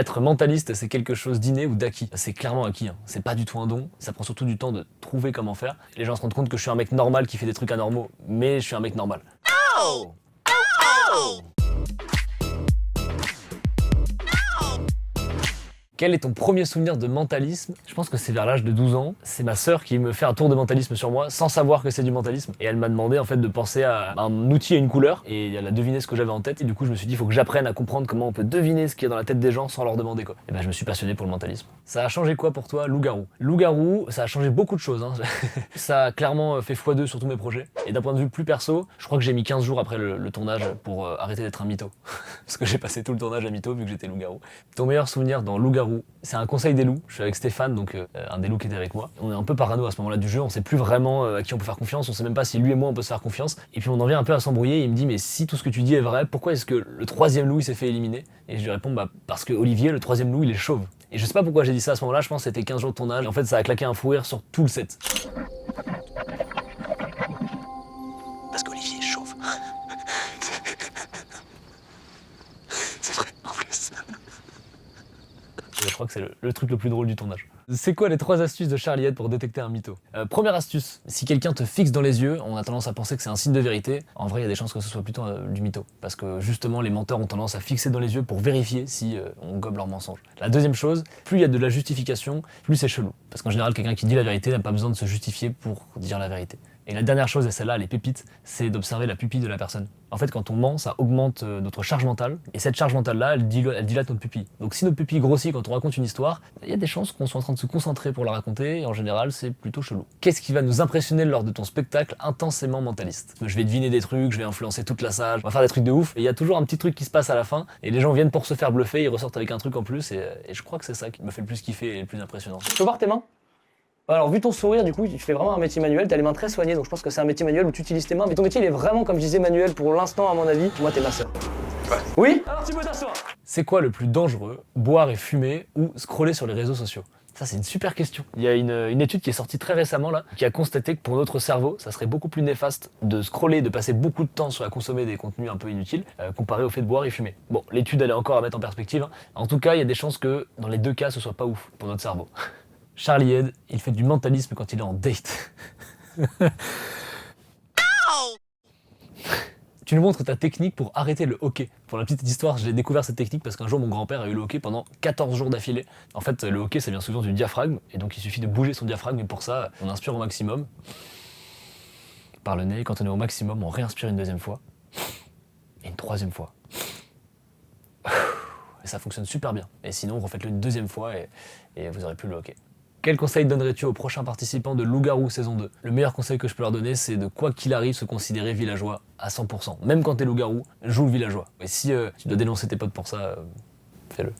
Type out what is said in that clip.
Être mentaliste, c'est quelque chose d'inné ou d'acquis. C'est clairement acquis, hein. C'est pas du tout un don. Ça prend surtout du temps de trouver comment faire. Les gens se rendent compte que je suis un mec normal qui fait des trucs anormaux, mais je suis un mec normal. Oh! Quel est ton premier souvenir de mentalisme? Je pense que c'est vers l'âge de 12 ans. C'est ma sœur qui me fait un tour de mentalisme sur moi sans savoir que c'est du mentalisme. Et elle m'a demandé en fait de penser à un outil et une couleur. Et elle a deviné ce que j'avais en tête. Et du coup, je me suis dit, il faut que j'apprenne à comprendre comment on peut deviner ce qu'il y a dans la tête des gens sans leur demander quoi. Et ben, je me suis passionné pour le mentalisme. Ça a changé quoi pour toi, loup-garou? Loup-garou, ça a changé beaucoup de choses, hein. Ça a clairement fait x2 sur tous mes projets. Et d'un point de vue plus perso, je crois que j'ai mis 15 jours après le tournage pour arrêter d'être un mytho. Parce que j'ai passé tout le tournage à mytho vu que j'étais loup-garou. Ton meilleur souvenir dans loup-garou? C'est un conseil des loups. Je suis avec Stéphane, donc un des loups qui était avec moi. On est un peu parano à ce moment-là du jeu, on sait plus vraiment à qui on peut faire confiance, on sait même pas si lui et moi on peut se faire confiance. Et puis on en vient un peu à s'embrouiller et il me dit mais si tout ce que tu dis est vrai, pourquoi est-ce que le troisième loup il s'est fait éliminer? Et je lui réponds bah parce que Olivier, le troisième loup, il est chauve. Et je sais pas pourquoi j'ai dit ça à ce moment-là, je pense que c'était 15 jours de tournage. Et en fait ça a claqué un fou rire sur tout le set. Parce qu'Olivier est chauve. C'est vrai, en plus. Je crois que c'est le truc le plus drôle du tournage. C'est quoi les 3 astuces de Charlie Head pour détecter un mytho? Première astuce, si quelqu'un te fixe dans les yeux, on a tendance à penser que c'est un signe de vérité. En vrai, il y a des chances que ce soit plutôt du mytho. Parce que justement, les menteurs ont tendance à fixer dans les yeux pour vérifier si on gobe leur mensonge. La deuxième chose, plus il y a de la justification, plus c'est chelou. Parce qu'en général, quelqu'un qui dit la vérité n'a pas besoin de se justifier pour dire la vérité. Et la dernière chose, et celle-là, elle est pépite, c'est d'observer la pupille de la personne. En fait, quand on ment, ça augmente notre charge mentale, et cette charge mentale-là, elle dilate notre pupille. Donc si notre pupille grossit quand on raconte une histoire, il y a des chances qu'on soit en train de se concentrer pour la raconter, et en général, c'est plutôt chelou. Qu'est-ce qui va nous impressionner lors de ton spectacle intensément mentaliste? Je vais deviner des trucs, je vais influencer toute la salle, on va faire des trucs de ouf, et il y a toujours un petit truc qui se passe à la fin, et les gens viennent pour se faire bluffer, ils ressortent avec un truc en plus, et je crois que c'est ça qui me fait le plus kiffer et le plus impressionnant. Je peux voir tes mains? Alors, vu ton sourire, du coup, tu fais vraiment un métier manuel, t'as les mains très soignées, donc je pense que c'est un métier manuel où tu utilises tes mains. Mais ton métier, il est vraiment, comme je disais, manuel pour l'instant, à mon avis. Moi, t'es ma sœur. Ouais. Oui? Alors, tu peux t'asseoir. C'est quoi le plus dangereux, boire et fumer ou scroller sur les réseaux sociaux? Ça, c'est une super question. Il y a une étude qui est sortie très récemment, là, qui a constaté que pour notre cerveau, ça serait beaucoup plus néfaste de scroller, de passer beaucoup de temps à consommer des contenus un peu inutiles, comparé au fait de boire et fumer. Bon, l'étude, elle est encore à mettre en perspective, hein. En tout cas, il y a des chances que, dans les deux cas, ce soit pas ouf pour notre cerveau. Charlie Head, il fait du mentalisme quand il est en date. Tu nous montres ta technique pour arrêter le hockey. Pour la petite histoire, j'ai découvert cette technique parce qu'un jour mon grand-père a eu le hockey pendant 14 jours d'affilée. En fait, le hockey, ça vient souvent du diaphragme, et donc il suffit de bouger son diaphragme, et pour ça, on inspire au maximum par le nez, et quand on est au maximum, on réinspire une deuxième fois, et une troisième fois. Et ça fonctionne super bien. Et sinon, refaites-le une deuxième fois, et vous aurez plus le hockey. Quel conseil donnerais-tu aux prochains participants de Loup-Garou saison 2? Le meilleur conseil que je peux leur donner, c'est de quoi qu'il arrive se considérer villageois à 100%. Même quand t'es loup-garou, joue le villageois. Et si tu dois dénoncer tes potes pour ça, fais-le.